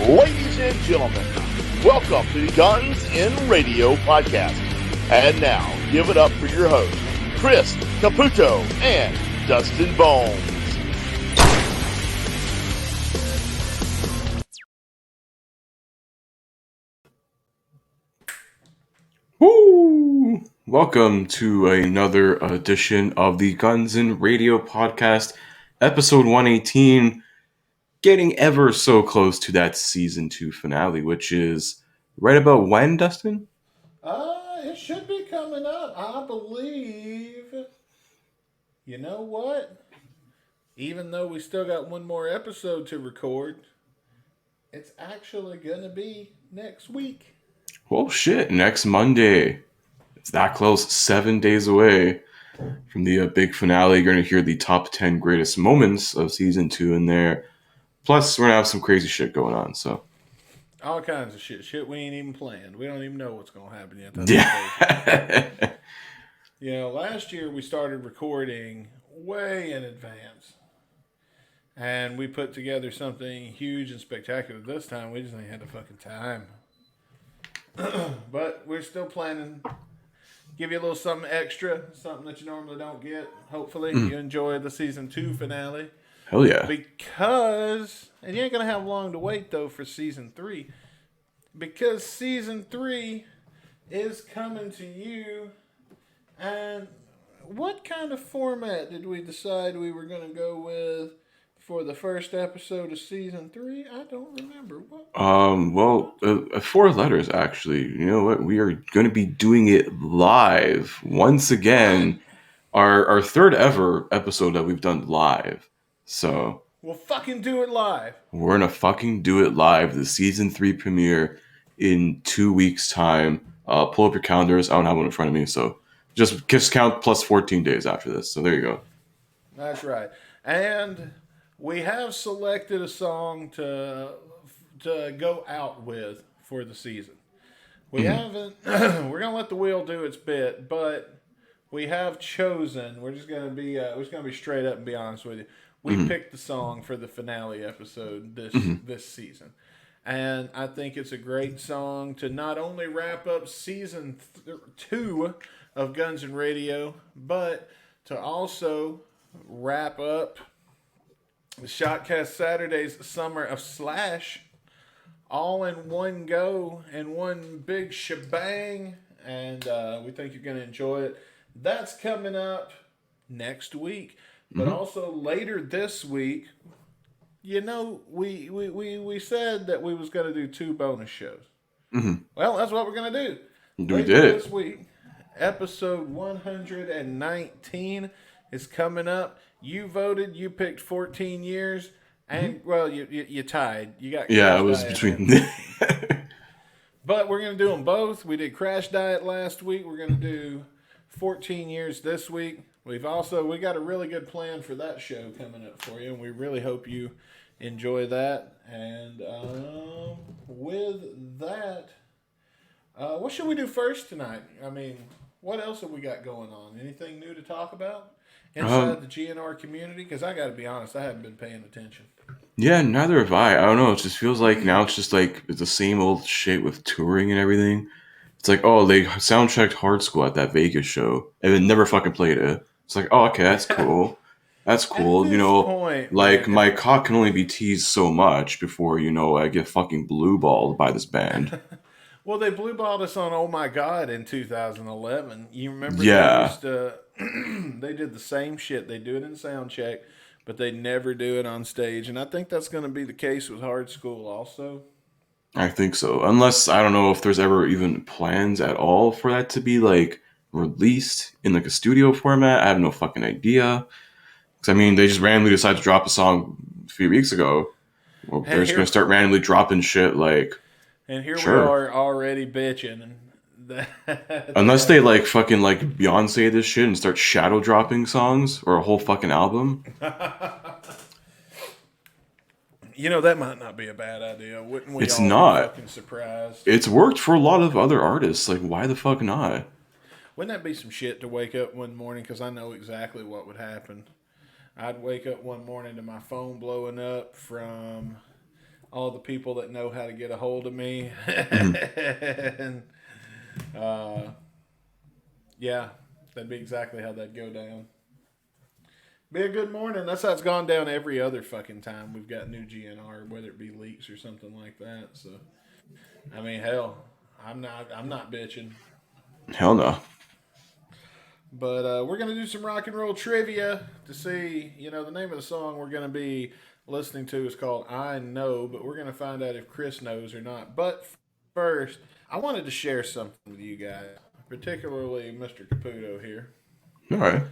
Ladies and gentlemen, welcome to the Guns in Radio podcast. And now, give it up for your hosts, Chris, Caputo, and Dustin Bonez. Woo! Welcome to another edition of the Guns in Radio podcast, episode 118. Getting ever so close to that season 2 finale, which is right about when, Dustin? It should be coming up, I believe. You know what? Even though we still got one more episode to record, it's actually going to be next week. Oh shit, next Monday. It's that close, 7 days away from the big finale. You're going to hear the top 10 greatest moments of season 2 in there. Plus, we're going to have some crazy shit going on, so. All kinds of shit. Shit we ain't even planned. We don't even know what's going to happen yet. Yeah. You know, last year we started recording way in advance. And we put together something huge and spectacular. This time we just ain't had the fucking time. But we're still planning. Give you a little something extra. Something that you normally don't get. Hopefully you enjoy the season 2 finale. Hell yeah. Because, and you ain't going to have long to wait, though, for season 3. Because season 3 is coming to you. And what kind of format did we decide we were going to go with for the first episode of season 3? I don't remember. What? 4 letters, actually. You know what? We are going to be doing it live. Once again, our third ever episode that we've done live. So we'll fucking do it live. We're gonna fucking do it live. The season 3 premiere in 2 weeks' time. Pull up your calendars. I don't have one in front of me, so just count plus 14 days after this. So there you go. That's right. And we have selected a song to go out with for the season. We haven't. We're gonna let the wheel do its bit, but we have chosen. We're just gonna be straight up and be honest with you. We picked the song for the finale episode this season. And I think it's a great song to not only wrap up season 2 of Guns N' Radio, but to also wrap up the Shotcast Saturdays Summer of Slash all in one go and one big shebang. And we think you're going to enjoy it. That's coming up next week. But also later this week, you know, we said that we was going to do 2 bonus shows. Well, that's what we're going to do. We did. This week, episode 119 is coming up. You voted. You picked 14 years. And, well, you tied. You got it was between... But we're going to do them both. We did Crash Diet last week. We're going to do 14 years this week. We got a really good plan for that show coming up for you, and we really hope you enjoy that. And with that, what should we do first tonight? I mean, what else have we got going on? Anything new to talk about inside the GNR community? Because I got to be honest, I haven't been paying attention. Yeah, neither have I. I don't know. It just feels like now it's just like it's the same old shit with touring and everything. It's like, oh, they sound-checked Hard School at that Vegas show, and then never fucking played it. It's like, oh, okay, that's cool. That's cool. You know, point, like, my cock can only be teased so much before, you know, I get fucking blue-balled by this band. Well, they blue-balled us on Oh My God in 2011. You remember? Yeah. They did the same shit. They do it in soundcheck, but they never do it on stage. And I think that's going to be the case with Hard School also. I think so. Unless, I don't know if there's ever even plans at all for that to be, like, released in, like, a studio format. I have no fucking idea. Because, I mean, they just randomly decided to drop a song a few weeks ago. Well, they're just going to start randomly dropping shit, like... And here sure. we are already bitching. Unless they, like, fucking, like, Beyonce this shit and start shadow dropping songs or a whole fucking album. You know, that might not be a bad idea. Wouldn't we it's all not. be fucking surprised? It's worked for a lot of other artists. Like, why the fuck not? Wouldn't that be some shit to wake up one morning? Because I know exactly what would happen. I'd wake up one morning to my phone blowing up from all the people that know how to get a hold of me. And, yeah, that'd be exactly how that'd go down. Be a good morning. That's how it's gone down every other fucking time we've got new GNR, whether it be leaks or something like that. So, I mean, hell, I'm not bitching. Hell no. But we're gonna do some rock and roll trivia to see. The name of the song we're gonna be listening to is called "I Know," but we're gonna find out if Chris knows or not. But first, I wanted to share something with you guys, particularly Mr. Caputo here. All right.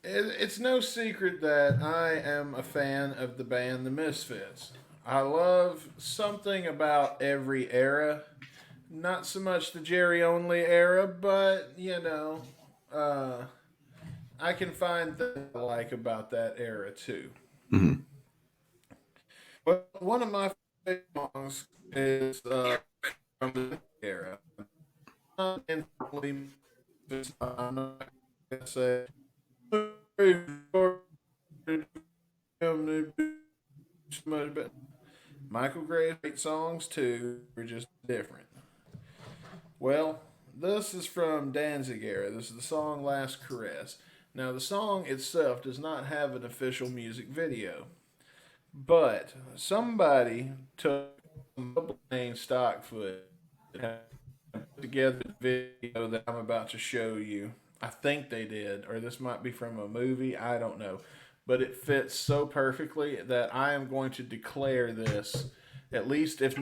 It's no secret that I am a fan of the band The Misfits. I love something about every era. Not so much the Jerry Only era, but, I can find things I like about that era, too. Mm-hmm. Well, one of my favorite songs is from the era. I'm not going to say Michael Gray's great songs too were just different. Well, this is from Danzig era. This is the song "Last Caress." Now, the song itself does not have an official music video, but somebody took plain stock footage and put together the video that I'm about to show you. I think they did, or this might be from a movie. I don't know. But it fits so perfectly that I am going to declare this, at least if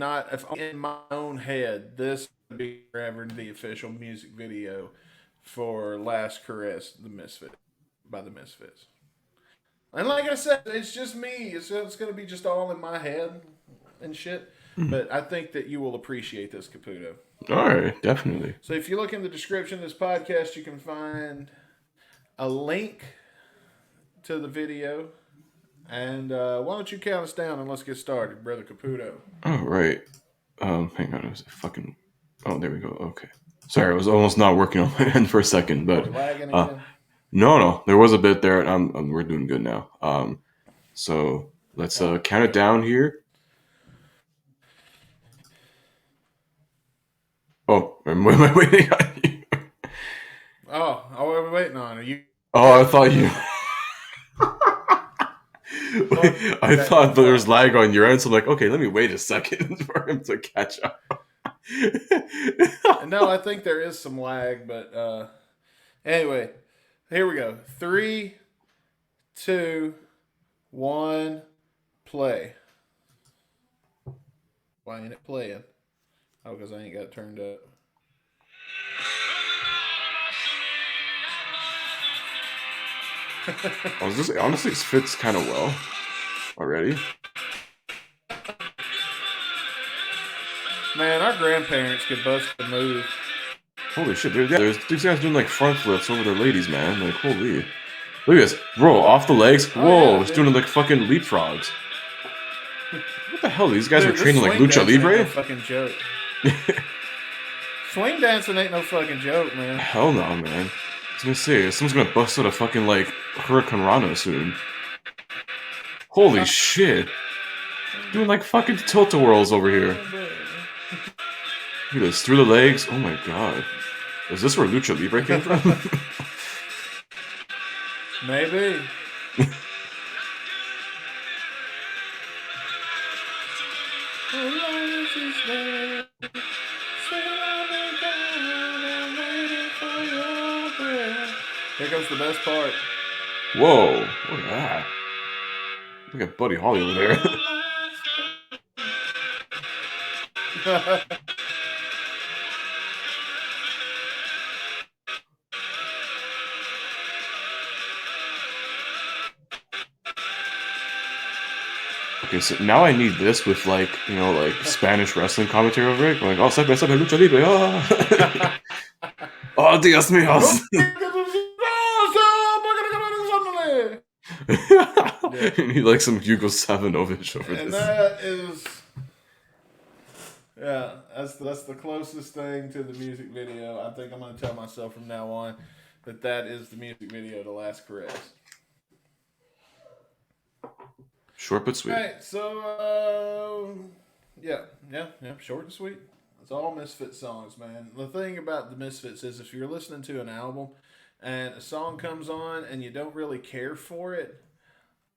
in my own head, this would be forever the official music video for Last Caress, by the Misfits. And like I said, it's just me. It's going to be just all in my head and shit. But I think that you will appreciate this, Caputo. All right, definitely. So if you look in the description of this podcast, you can find a link to the video. And why don't you count us down and let's get started, Brother Caputo. All right. Hang on. Was it fucking... Oh, there we go. Okay. Sorry, it was almost not working on my end for a second, but... Lagging again? No. There was a bit there, and we're doing good now. So let's count it down here. Oh, am I waiting on you? Oh, we're waiting on you. Oh, I thought you... I thought there was lag on your end, so I'm like, okay, let me wait a second for him to catch up. No, I think there is some lag, but anyway, here we go. 3, 2, 1, play. Why ain't it playing? Oh, because I ain't got it turned up. Honestly, it fits kind of well already. Man, our grandparents could bust a move. Holy shit, dude. Yeah, there's these guys doing like front flips over their ladies, man. Like, holy. Look at this. Roll off the legs. Whoa, it's doing like fucking leapfrogs. What the hell? These guys are training like lucha libre? Ain't no fucking joke. Swing dancing ain't no fucking joke, man. Hell no, man. I was gonna say, someone's gonna bust out a fucking like Hurricane Rana soon. Holy shit. Doing like fucking tilt-a-whirls over here. Look at this, through the legs. Oh my god. Is this where Lucha Libre came from? Maybe. Here comes the best part. Whoa, look at that. Look at Buddy Holly over there. Okay, so now I need this with like, you know, like Spanish wrestling commentary over it. Like, oh, se me lucha libre. Oh, oh Dios míos. You need like some Hugo Savinovich over and this. that is Yeah, that's the closest thing to the music video. I think I'm going to tell myself from now on that is the music video to Last Caress. Short but sweet. All right, so yeah, short and sweet. It's all Misfits songs, man. The thing about the Misfits is if you're listening to an album and a song comes on and you don't really care for it,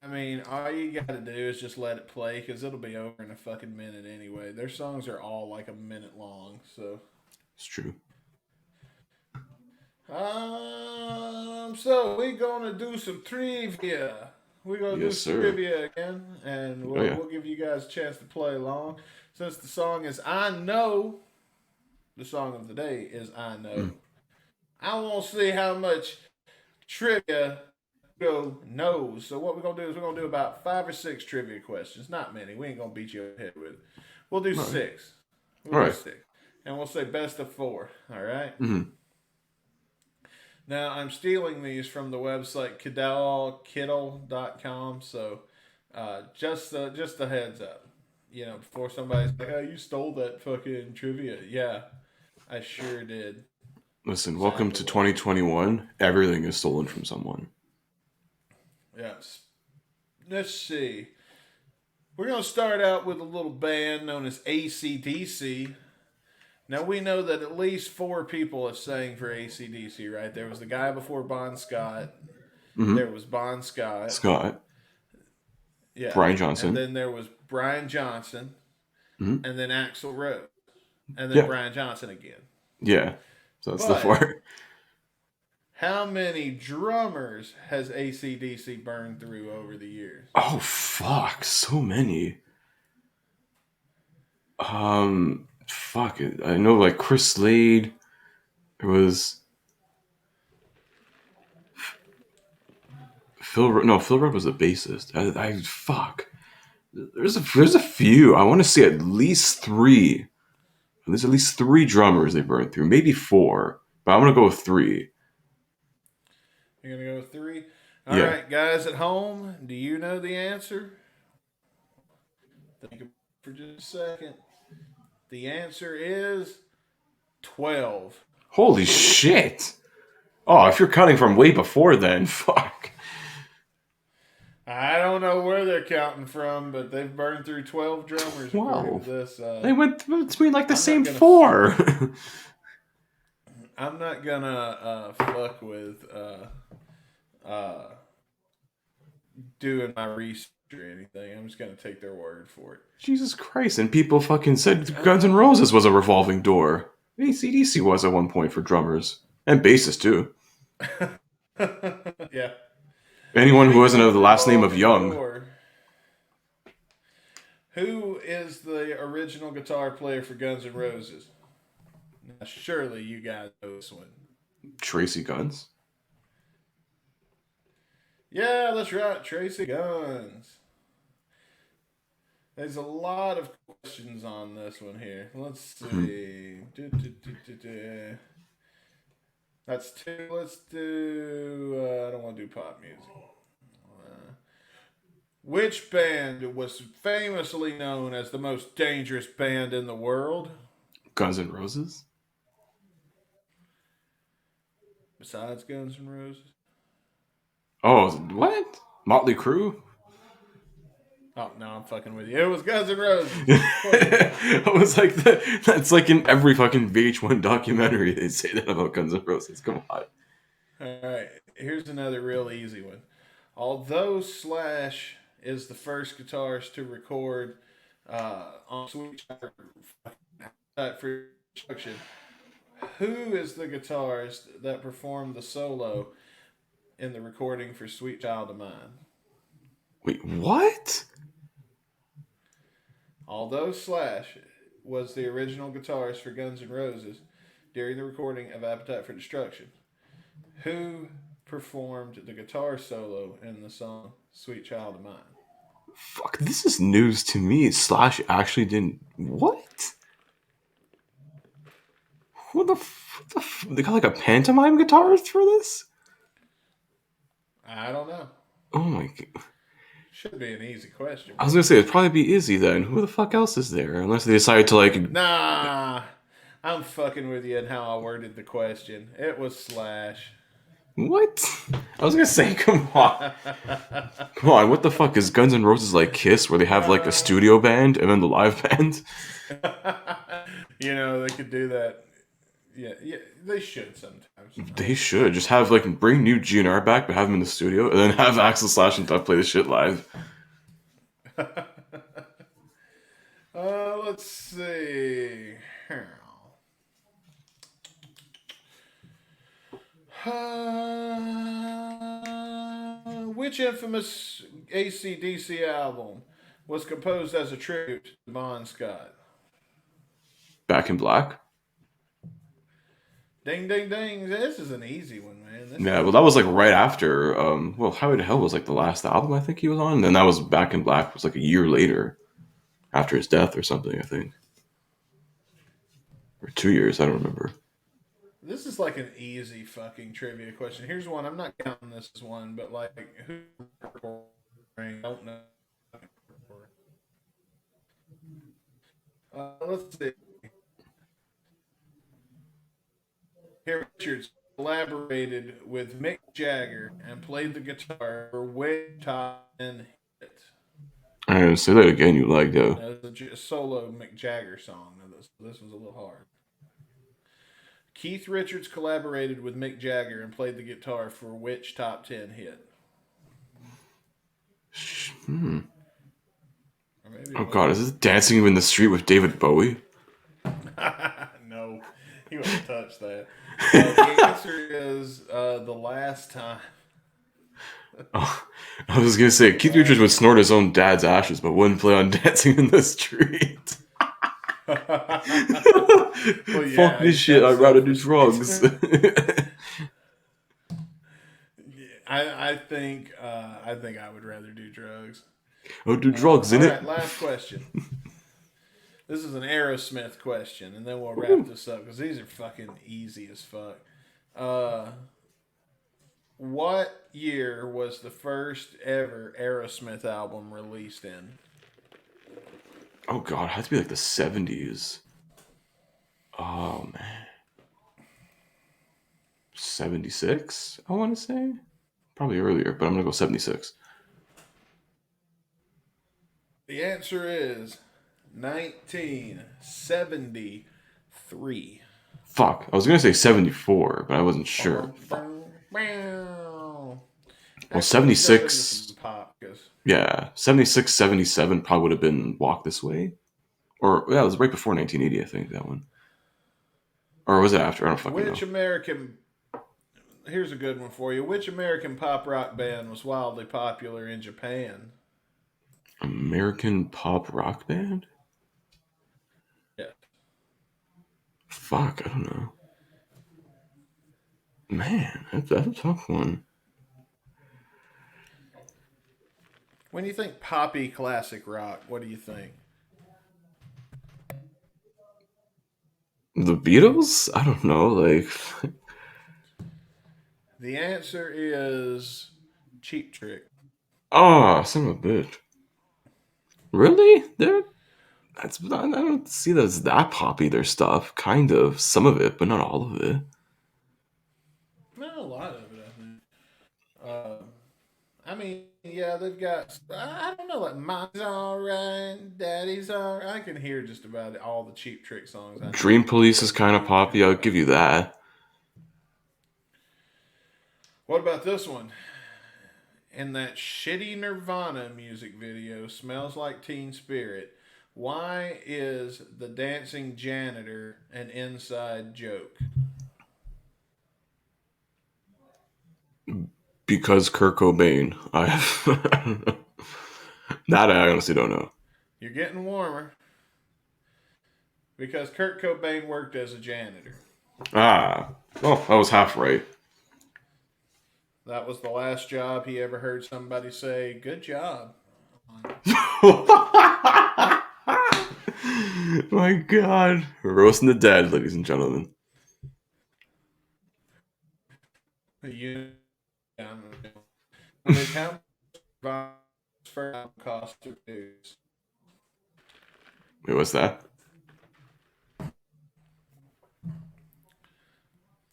I mean, all you got to do is just let it play because it'll be over in a fucking minute anyway. Their songs are all like a minute long, so. It's true. So we're gonna do some trivia. We're gonna do some trivia again, and we'll give you guys a chance to play along. Since the song is "I Know," the song of the day is "I Know." I want to see how much trivia Go knows. So what we're gonna do is we're gonna do about 5 or 6 trivia questions. Not many. We ain't gonna beat you over the head with it. We'll do 6. We'll do 6, and we'll say best of 4. All right. Mm-hmm. Now I'm stealing these from the website Kittle.com. So just a heads up. You know, before somebody's like, "Oh, you stole that fucking trivia." Yeah, I sure did. Listen, welcome to 2021. Everything is stolen from someone. Yes. Let's see. We're going to start out with a little band known as AC/DC. Now, we know that at least 4 people have sang for AC/DC, right? There was the guy before Bon Scott. Mm-hmm. There was Bon Scott. Scott. Yeah. Brian Johnson. And then there was Brian Johnson. Mm-hmm. And then Axl Rose. And then Brian Johnson again. Yeah. So that's the 4. How many drummers has AC/DC burned through over the years? Oh, fuck. So many. Fuck it. I know, like, Chris Slade. There was... Phil Rudd was a bassist. Fuck. There's a few. I want to say at least 3. There's at least 3 drummers they burned through. Maybe 4. But I'm going to go with 3. You're going to go with 3? All right, guys at home, do you know the answer? Think for just a second. The answer is 12. Holy shit. Oh, if you're counting from way before then, fuck. I don't know where they're counting from, but they've burned through 12 drummers. Wow. This, they went between like the same 4. I'm not gonna fuck with doing my research or anything. I'm just gonna take their word for it. Jesus Christ! And people fucking said Guns N' Roses was a revolving door. AC/DC was at one point for drummers and bassists too. Yeah. Anyone who doesn't know the last name of Young. Who is the original guitar player for Guns N' Roses? Now, surely you guys know this one. Tracy Guns. Yeah, that's right. Tracy Guns. There's a lot of questions on this one here. Let's see. That's 2. Let's do... I don't want to do pop music. Which band was famously known as the most dangerous band in the world? Guns N' Roses. Besides Guns N' Roses? Oh, what? Motley Crue? Oh, no, I'm fucking with you. It was Guns N' Roses. I was like, that's like in every fucking VH1 documentary they say that about Guns N' Roses. Come on. All right, here's another real easy one. Although Slash is the first guitarist to record on Sweet Child for Destruction, who is the guitarist that performed the solo in the recording for Sweet Child of Mine? Wait, what? Although Slash was the original guitarist for Guns N' Roses during the recording of Appetite for Destruction, who performed the guitar solo in the song Sweet Child of Mine? Fuck, this is news to me. Slash actually didn't... What? What the they got like a pantomime guitarist for this? I don't know. Oh my god. Should be an easy question. I was gonna say it'd probably be Izzy then. Who the fuck else is there? Unless they decided to like. Nah, I'm fucking with you in how I worded the question. It was Slash. What? I was gonna say, come on. Come on, what the fuck is Guns N' Roses like Kiss, where they have like a studio band and then the live band? You know, they could do that. Yeah, they should sometimes. They should just have like bring new GNR back, but have them in the studio, and then have Axl Slash and Duff play the shit live. Let's see. Which infamous AC/DC album was composed as a tribute to Bon Scott? Back in Black. Ding, ding, ding. This is an easy one, man. Yeah, well, that was like right after. Well, Highway to Hell was like the last album I think he was on, and that was Back in Black. Was like a year later, after his death or something, I think, or 2 years. I don't remember. This is like an easy fucking trivia question. Here's one. I'm not counting this as one, but like, who? I don't know. Let's see. Here, Richards collaborated with Mick Jagger and played the guitar for which top 10 hit? I didn't say that again. You like that? It's a solo Mick Jagger song. This was a little hard. Keith Richards collaborated with Mick Jagger and played the guitar for which top 10 hit? Oh God, is this Dancing in the Street with David Bowie? No, he won't touch that. The answer is The Last Time. Oh, I was gonna say Keith Richards would snort his own dad's ashes, but wouldn't play on Dancing in the Street. Well, yeah, Fuck this shit! I'd rather do drugs. I think I would rather do drugs. I'll do drugs, All innit? right, last question. This is an Aerosmith question, and then we'll wrap this up because these are fucking easy as fuck. What year was the first ever Aerosmith album released in? Oh God, it had to be like the 70s. Oh man, 76. I want to say, probably earlier, but I'm gonna go 76. The answer is 1973. Fuck, I was gonna say 74, but I wasn't sure. Well, 76. Pop, Yeah, 76, 77 probably would have been Walk This Way. Or, yeah, it was right before 1980, I think, that one. Or was it after? I don't fucking know. Here's a good one for you. Which American pop rock band was wildly popular in Japan? American pop rock band? Yeah. Fuck, I don't know. Man, that's a tough one. When you think poppy classic rock, what do you think? The Beatles? I don't know, like... The answer is Cheap Trick. Oh, son of a bitch. Really? I don't see that as that poppy, their stuff. Kind of. Some of it, but not all of it. Not a lot of it, I think. I mean, yeah, they've got, I don't know, like Mom's Alright, Daddy's Alright. I can hear just about all the Cheap Trick songs. Dream Police is kind of poppy, I'll give you that. What about this one? In that shitty Nirvana music video, Smells Like Teen Spirit, why is the dancing janitor an inside joke? Because Kurt Cobain. I don't know. That I honestly don't know. You're getting warmer. Because Kurt Cobain worked as a janitor. Ah. Well, I was half right. That was the last job he ever heard somebody say, good job. My God. Roasting the dead, ladies and gentlemen. first album cost to produce? Wait, what's that?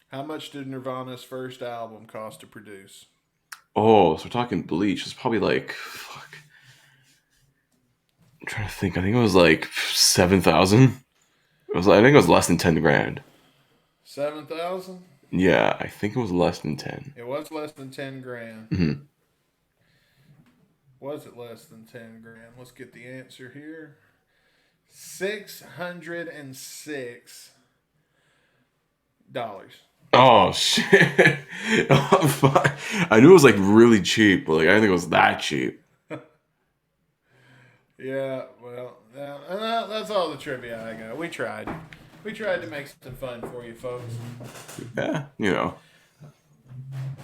How much did Nirvana's first album cost to produce? Oh, so we're talking Bleach. It's probably like, fuck. I'm trying to think. I think it was like 7,000. I think it was less than 10 grand. 7,000? Yeah, I think it was less than 10. It was less than 10 grand. Mm-hmm. Was it less than 10 grand? Let's get the answer here. $606. Oh, shit. Oh, fuck. I knew it was like really cheap, but like I didn't think it was that cheap. Yeah, well, that's all the trivia I got. We tried. We tried to make something fun for you folks. Yeah, you know.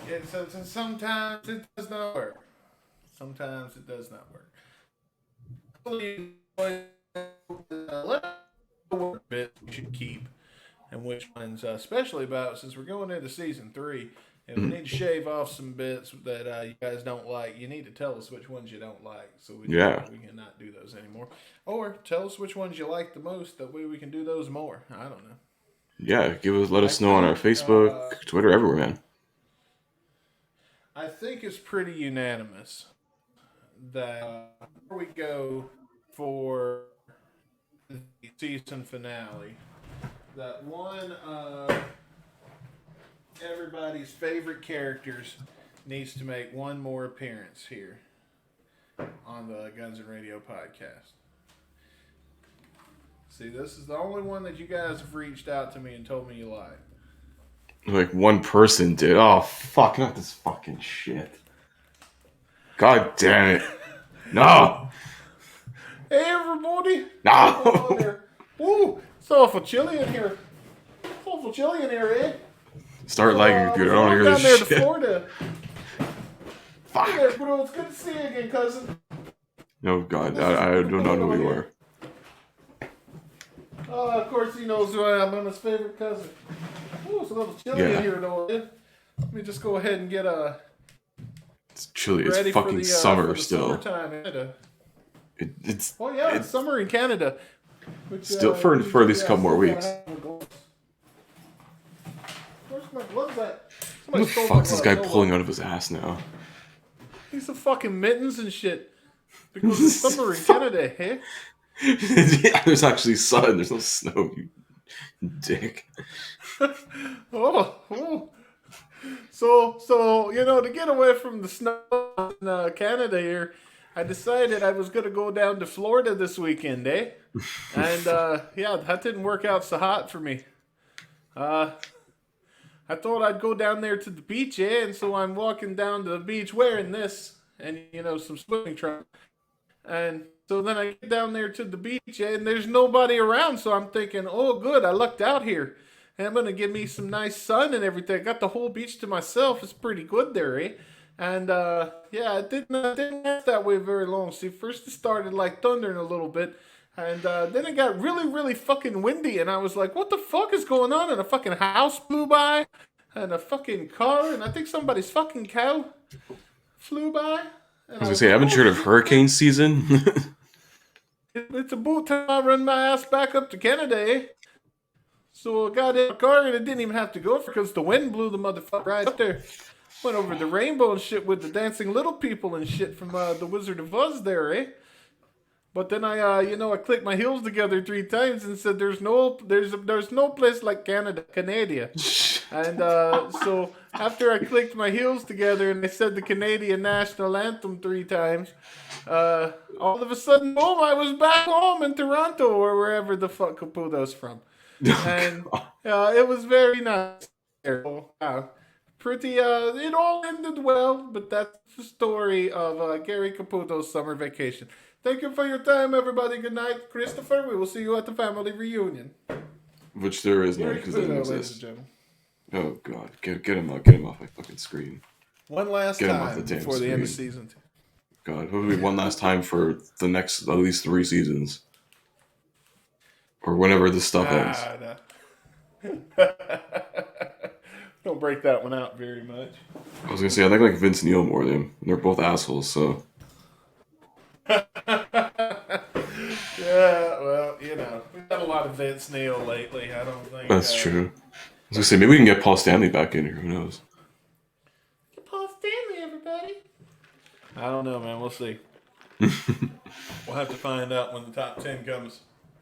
Yeah, so sometimes it does not work. Sometimes it does not work. What bit we should keep and which ones, especially since we're going into season 3, and we need to shave off some bits that you guys don't like. You need to tell us which ones you don't like, so we cannot do those anymore. Or tell us which ones you like the most. That way we can do those more. I don't know. Yeah, let us know on our Facebook, Twitter, everywhere, man. I think it's pretty unanimous that before we go for the season finale, that one of everybody's favorite characters needs to make one more appearance here on the Guns and Radio podcast. See, this is the only one that you guys have reached out to me and told me you like. Like one person did. Oh, fuck, not this fucking shit. God damn it. No. Hey, everybody. No. Ooh, it's awful chilly in here. Eh? Start lagging, computer. I don't want to hear this down shit. there to Florida. Fuck. Hey there, bro. It's good to see you again, cousin. Oh, God. I don't know who you are. Oh, of course he knows who I am. I'm his favorite cousin. Ooh, it's a little chilly in here, though. Let me just go ahead and get It's chilly. It's ready fucking for summer the still. Summertime in Canada. It's It's summer in Canada. Which, still for at least a couple more weeks. Where's my gloves at? What the fuck's this guy pulling out of his ass now? These are fucking mittens and shit. Because it's summer in Canada, hey? Yeah, there's actually sun. There's no snow, you dick. Oh. So to get away from the snow in Canada here, I decided I was going to go down to Florida this weekend, eh? And, that didn't work out so hot for me. I thought I'd go down there to the beach, eh? And so I'm walking down to the beach wearing this and, some swimming trunks. And so then I get down there to the beach, and there's nobody around. So I'm thinking, oh, good, I lucked out here. And I'm going to give me some nice sun and everything. I got the whole beach to myself. It's pretty good there, eh? And, it didn't last that way very long. See, first it started like thundering a little bit. And then it got really, really fucking windy. And I was like, what the fuck is going on? And a fucking house blew by. And a fucking car. And I think somebody's fucking cow flew by. I was going to say, haven't you heard of hurricane season? It's about time I run my ass back up to Canada, eh? So I got in a car and it didn't even have to go because the wind blew the motherfucker right up there. Went over the rainbow and shit with the dancing little people and shit from the Wizard of Oz there, eh? But then I clicked my heels together 3 times and said, there's no place like Canada. And so after I clicked my heels together and I said the Canadian national anthem 3 times, all of a sudden, boom, I was back home in Toronto or wherever the fuck Caputo's from. And it was very nice. It all ended well, but that's the story of Gary Caputo's summer vacation. Thank you for your time, everybody. Good night, Christopher. We will see you at the family reunion. Which there is none because it doesn't ladies and exist. gentlemen. Oh God, get him off my fucking screen. One last Get him time off the damn before the end of screen. season 2. God, hopefully one last time for the next at least 3 seasons, or whenever this stuff ends. No. Don't break that one out very much. I was gonna say I like Vince Neil more than him. They're both assholes, so lot of Vince Neil lately. I don't think That's true. I was gonna say maybe we can get Paul Stanley back in here. Who knows? Get Paul Stanley, everybody. I don't know, man. We'll see. We'll have to find out when the top 10 comes.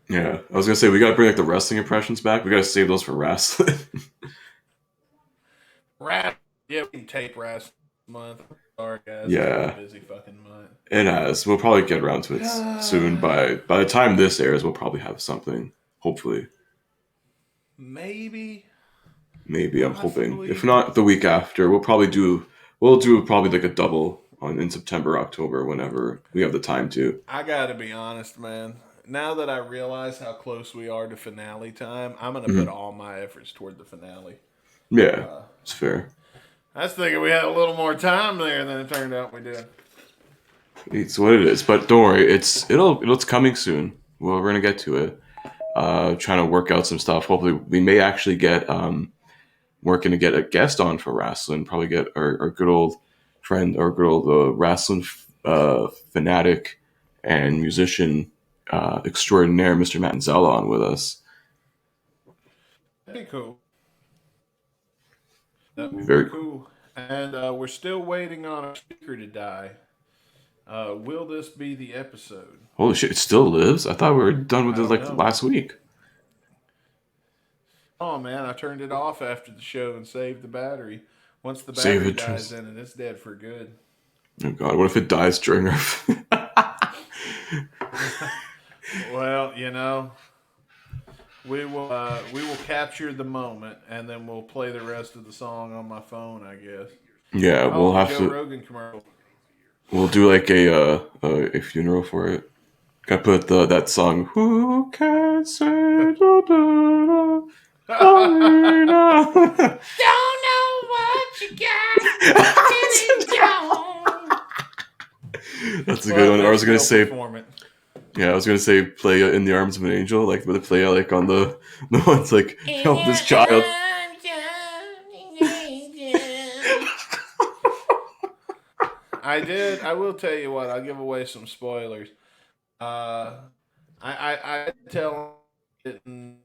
Yeah, I was gonna say we gotta bring like the wrestling impressions back. We gotta save those for wrestling. Yeah, we can tape wrestling month. Sorry, guys. Yeah. It's been a busy fucking month. It has. We'll probably get around to it soon. By the time this airs, we'll probably have something. Hopefully. Maybe. I'm hoping. If not, the week after, we'll do probably like a double in September, October, whenever we have the time to. I gotta be honest, man. Now that I realize how close we are to finale time, I'm gonna put all my efforts toward the finale. Yeah, it's fair. I was thinking we had a little more time there than it turned out we did. It's what it is, but don't worry, it's coming soon. Well, we're gonna get to it. Trying to work out some stuff. Hopefully, we may actually get working to get a guest on for wrestling. Probably get our good old friend, our good old wrestling fanatic and musician extraordinaire, Mr. Matt Zella, on with us. That'd be cool. That'd be Very cool. And we're still waiting on our speaker to die. Will this be the episode? Holy shit! It still lives. I thought we were done with it like know. last week. Oh man, I turned it off after the show and saved the battery. Once the Save battery it, dies Tris. in it, it's dead for good. Oh god! What if it dies during our? Well, you know, we will capture the moment and then we'll play the rest of the song on my phone, I guess. Yeah, we'll have Joe to. Rogan commercial. We'll do like a funeral for it. Gotta put that song. Who can say da, da, da, Don't know what you got. That's a good one. I was gonna say, Perform it. yeah, I was gonna say, play In the Arms of an Angel, like with the play like on the ones like help this child. I will tell you what. I'll give away some spoilers. I tell him didn't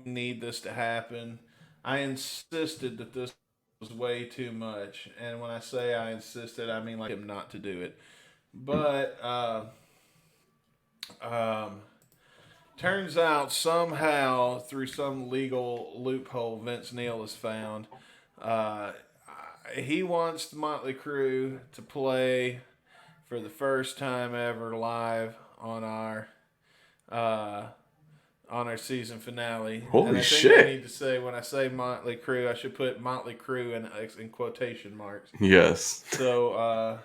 need this to happen. I insisted that this was way too much, and when I say I insisted, I mean like him not to do it. But turns out somehow through some legal loophole Vince Neil has found, he wants Motley Crue to play for the first time ever live on our season finale. Holy and I think shit. I need to say, when I say Motley Crue, I should put Motley Crue in quotation marks. Yes. So,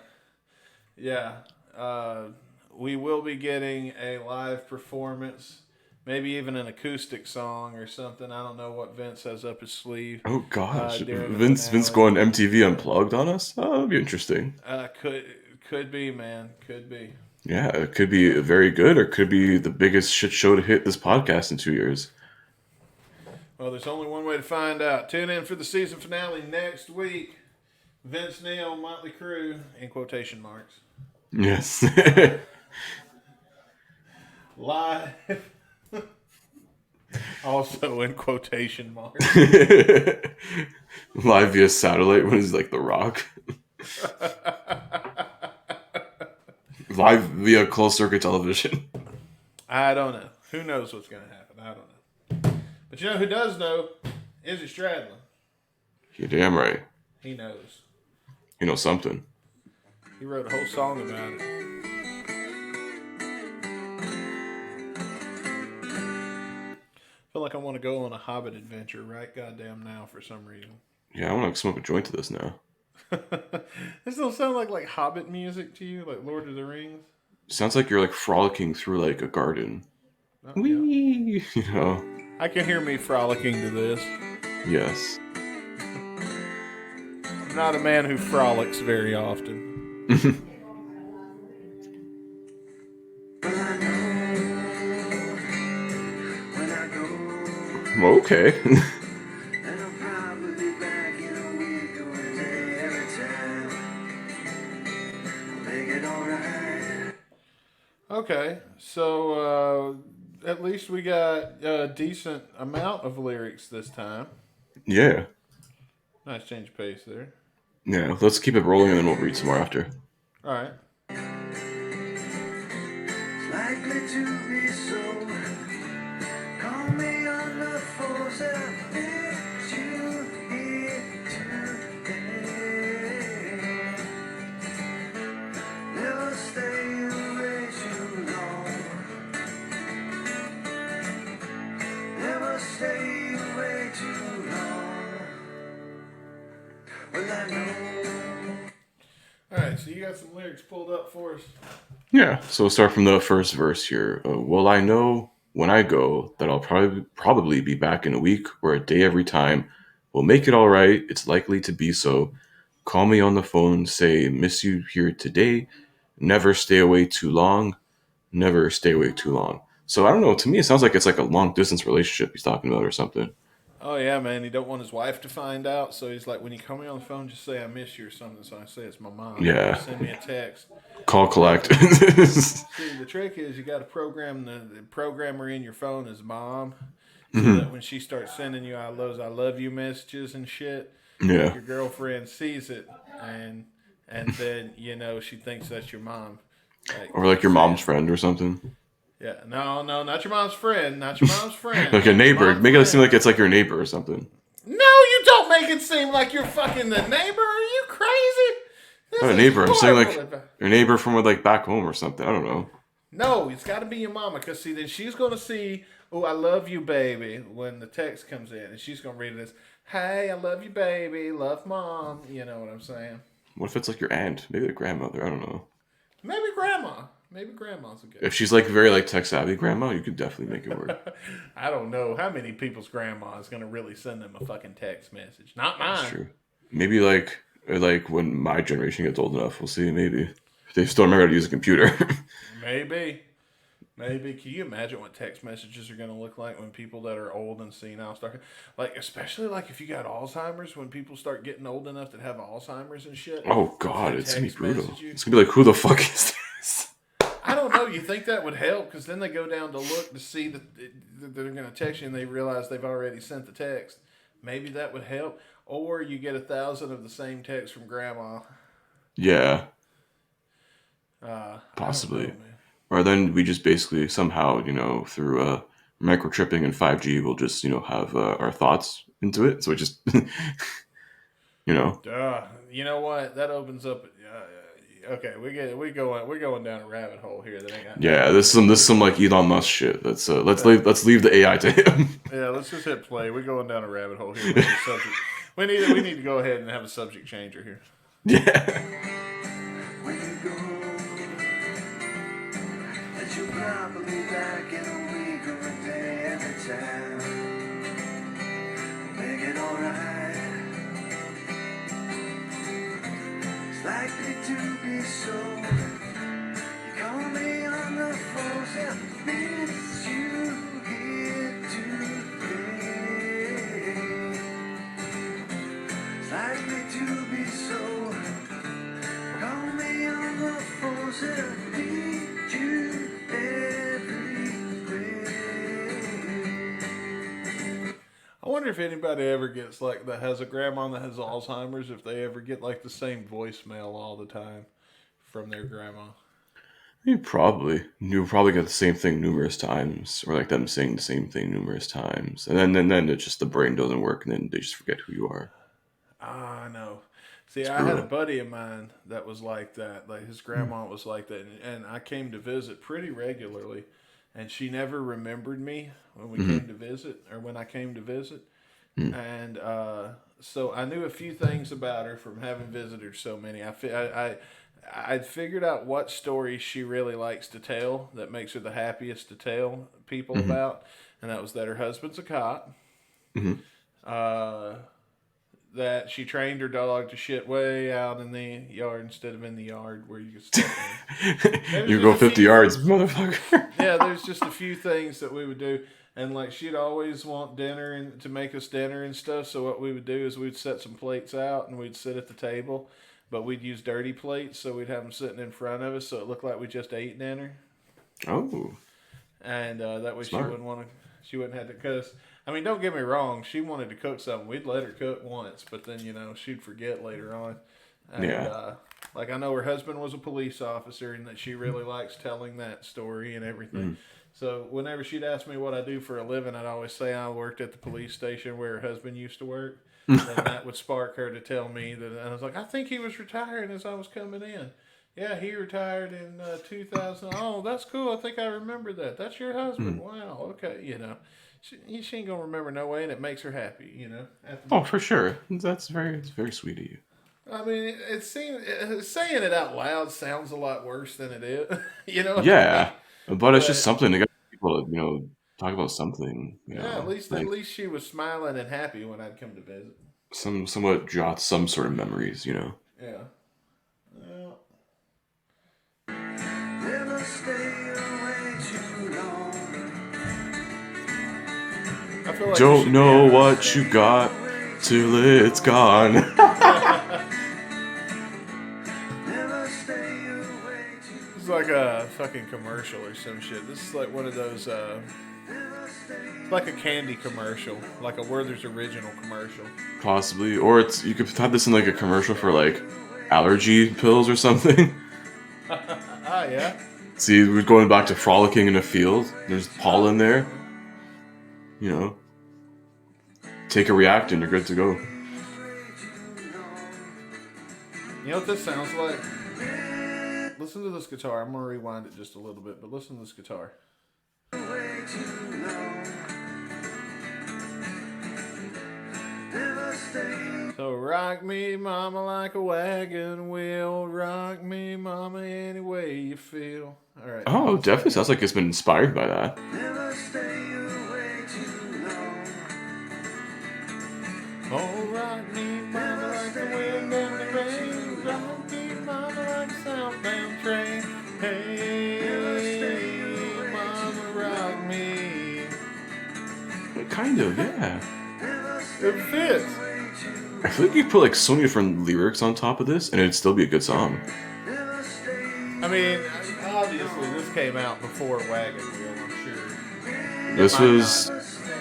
we will be getting a live performance, maybe even an acoustic song or something. I don't know what Vince has up his sleeve. Oh gosh, during the Vince finale. going MTV Unplugged on us. Oh, that'd be interesting. Could be, man. Could be. Yeah, it could be very good, or it could be the biggest shit show to hit this podcast in 2 years. Well, there's only one way to find out. Tune in for the season finale next week. Vince Neil, Motley Crue, in quotation marks. Yes. Live. Also in quotation marks. Live via satellite when it's like The Rock. Live via closed circuit television. I don't know. Who knows what's going to happen? I don't know. But you know who does know? Izzy Stradlin. You're damn right. He knows. You know something. He wrote a whole song about it. I feel like I want to go on a Hobbit adventure right goddamn now for some reason. Yeah, I want to smoke a joint to this now. This don't sound like Hobbit music to you, like Lord of the Rings? Sounds like you're like frolicking through like a garden. Oh, Whee! yeah. You know. I can hear me frolicking to this. Yes. I'm not a man who frolics very often. Okay. Okay, so at least we got a decent amount of lyrics this time. Yeah. Nice change of pace there. Yeah, let's keep it rolling and then we'll read some more after. All right. Likely to be so. Call me on the phone, said I miss you here today. Never stay away too long. Never stay away too long. Well, I know. All right, so you got some lyrics pulled up for us. Yeah, so we'll start from the first verse here. Well, I know when I go that I'll probably be back in a week or a day every time. We'll make it all right. It's likely to be so. Call me on the phone, say miss you here today. Never stay away too long. Never stay away too long. So I don't know. To me, it sounds like it's like a long distance relationship he's talking about or something. Oh yeah, man. He don't want his wife to find out, so he's like, when you call me on the phone, just say I miss you or something. So I say it's my mom. Yeah. Send me a text. Call collect. See, the trick is you got to program the programmer in your phone as mom, so that when she starts sending you I love you messages and shit, Yeah. your girlfriend sees it and then she thinks that's your mom. Or like your mom's friend or something. Yeah, no, not your mom's friend, not your mom's friend. Like a neighbor. Make it seem like it's like your neighbor or something. No, you don't make it seem like you're fucking the neighbor. Are you crazy? Not a neighbor. I'm saying like your neighbor from like back home or something. I don't know. No, it's got to be your mama, because see, then she's gonna see, "Oh, I love you, baby," when the text comes in, and she's gonna read it as, "Hey, I love you, baby, love mom." You know what I'm saying? What if it's like your aunt? Maybe the grandmother. I don't know. Maybe grandma. Maybe grandma's a good. If she's like very like tech savvy grandma, you could definitely make it work. I don't know how many people's grandma is gonna really send them a fucking text message. Not mine. That's true. Maybe like when my generation gets old enough, we'll see. Maybe if they still remember how to use a computer. Maybe. Can you imagine what text messages are going to look like when people that are old and senile start, like, especially like if you got Alzheimer's, when people start getting old enough that have Alzheimer's and shit? Oh God, it's gonna be brutal. You. It's gonna be like, who the fuck is this? I don't know. You think that would help? Because then they go down to look to see that they're going to text you, and they realize they've already sent the text. Maybe that would help. Or you get 1,000 of the same text from grandma. Yeah. Possibly. Or then we just basically somehow, through microchipping and 5G, we'll just, have our thoughts into it. So it just, You know what? That opens up. Okay, we're going down a rabbit hole here. That ain't got. Yeah, this is some like Elon Musk shit. Let's leave the AI to him. Yeah, let's just hit play. We're going down a rabbit hole here. We need to go ahead and have a subject changer here. Yeah. Probably back in a week or a day at a time. Make it alright. It's likely to be so. You call me on the phone, say I miss you here today. It's likely to be so. Call me on the phone, say I need you. I wonder if anybody ever gets like that has a grandma that has Alzheimer's, if they ever get like the same voicemail all the time from their grandma. You probably get the same thing numerous times, or like them saying the same thing numerous times, and then it's just the brain doesn't work, and then they just forget who you are. I know. See, I had a buddy of mine that was like that. Like his grandma was like that, and I came to visit pretty regularly, and she never remembered me when we came to visit, or when I came to visit, and so I knew a few things about her from having visited her so many. I'd figured out what stories she really likes to tell that makes her the happiest to tell people about, and that was that her husband's a cop. That she trained her dog to shit way out in the yard instead of in the yard where you can step in. You go 50 yards, motherfucker. Yeah, there's just a few things that we would do. And like she'd always want dinner and to make us dinner and stuff. So what we would do is we'd set some plates out and we'd sit at the table. But we'd use dirty plates, so we'd have them sitting in front of us so it looked like we just ate dinner. Oh. and that way Smart. she wouldn't have to. Because I mean, don't get me wrong, she wanted to cook something. We'd let her cook once, but then she'd forget later on. And, Yeah. like I know her husband was a police officer, and that she really likes telling that story and everything. So whenever she'd ask me what I do for a living, I'd always say I worked at the police station where her husband used to work. And that would spark her to tell me that. And I was like, I think he was retiring as I was coming in. Yeah, he retired in 2000. Oh, that's cool. I think I remember that. That's your husband. Wow. Okay. She ain't gonna remember no way, and it makes her happy. Oh, for sure. It's very sweet of you. I mean, saying it out loud sounds a lot worse than it is. Yeah, but it's just something to get people to talk about something. Yeah, at least she was smiling and happy when I'd come to visit. Somewhat jots some sort of memories. Yeah. Never stay away too long. I feel like Don't know what you got till it's gone. Never stay away too This is like a fucking commercial or some shit. This is like one of those, it's like a candy commercial, like a Werther's Original commercial. Possibly, or you could have this in like a commercial for like allergy pills or something. Ah, yeah. See, we're going back to frolicking in a field. There's pollen there. Take a reactant, you're good to go. You know what this sounds like? Listen to this guitar. I'm gonna rewind it just a little bit, but listen to this guitar. way too long. Never stay. So rock me, mama, like a wagon wheel. Rock me, mama, any way you feel. All right. Oh, definitely sounds like it's been inspired by that. Never stay away too long. Oh, rock me, mama, like the wind and the rain. Rock me, mama, like a southbound train. Hey, mama, rock me. Kind of, yeah. It fits. I feel like you put like so many different lyrics on top of this, and it'd still be a good song. I mean, obviously, this came out before Wagon Wheel, I'm sure. This was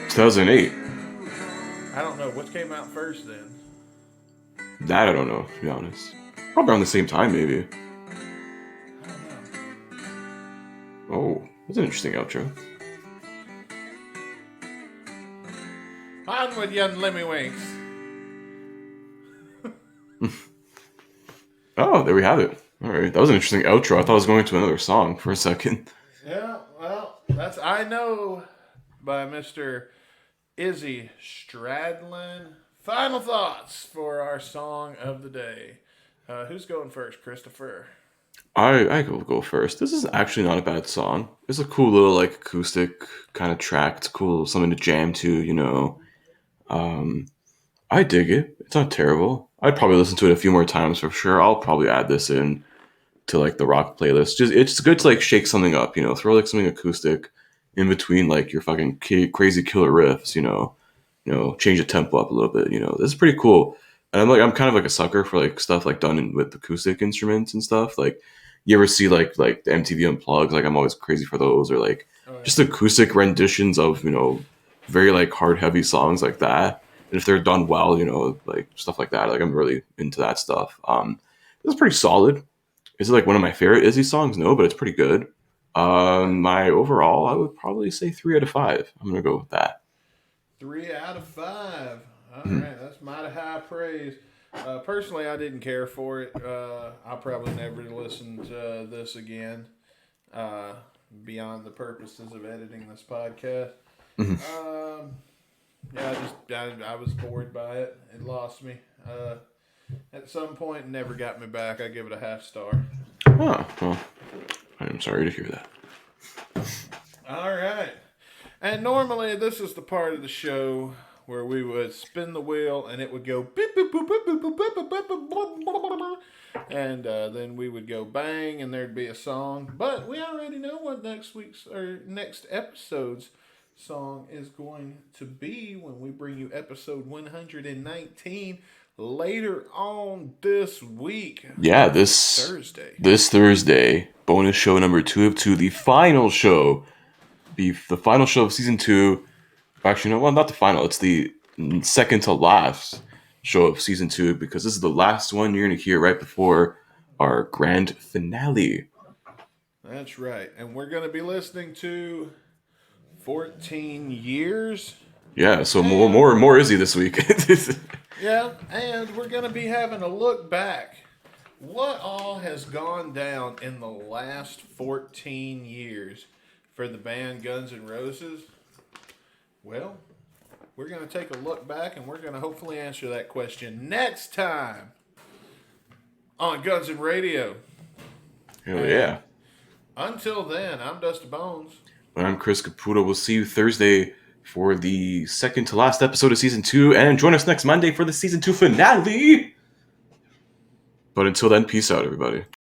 2008. I don't know. What came out first then? That I don't know, to be honest. Probably around the same time, maybe. I don't know. Oh, that's an interesting outro. On with young Lemmy Winks. Oh, there we have it. All right, that was an interesting outro. I thought I was going to another song for a second. Yeah, well, that's I Know by Mr. Izzy Stradlin. Final thoughts for our song of the day. Who's going first, Christopher? I will go first. This is actually not a bad song. It's a cool little like acoustic kind of track. It's cool, something to jam to. I dig it. It's not terrible. I'd probably listen to it a few more times for sure. I'll probably add this in to like the rock playlist. It's good to like shake something up. Throw like something acoustic in between like your fucking crazy killer riffs. Change the tempo up a little bit. This is pretty cool. And I'm kind of like a sucker for like stuff like done with acoustic instruments and stuff. Like you ever see like the MTV Unplugged? Like I'm always crazy for those, or like just acoustic renditions of very like hard heavy songs like that. And if they're done well, like stuff like that. Like I'm really into that stuff. It's pretty solid. Is it like one of my favorite Izzy songs? No, but it's pretty good. My overall, I would probably say 3 out of 5. I'm gonna go with that. 3 out of 5. All right, that's mighty high praise. Personally, I didn't care for it. I'll probably never listen to this again, beyond the purposes of editing this podcast. I was bored by it. It lost me. At some point, it never got me back. I give it a half star. Oh, well, I'm sorry to hear that. All right. And normally, this is the part of the show where we would spin the wheel and it would go beep, boop, boop, boop, boop, boop, boop, boop, boop, boop, boop, and then we would go bang and there'd be a song. But we already know what next episode's song is going to be when we bring you episode 119 later on this week. Yeah, this Thursday, bonus show number 2 of 2, the final show be the final show of season 2. Actually, no, well, not the final. It's the second to last show of season 2 because this is the last one you're going to hear right before our grand finale. That's right. And we're going to be listening to 14 Years. Yeah, so more Izzy this week. Yeah, and we're going to be having a look back. What all has gone down in the last 14 years for the band Guns N' Roses? Well, we're going to take a look back and we're going to hopefully answer that question next time on Guns N' Radio. Hell yeah. Until then, I'm Dustin Bonez. I'm Chris Caputo. We'll see you Thursday for the second to last episode of season 2, and join us next Monday for the season 2 finale. But until then, peace out, everybody.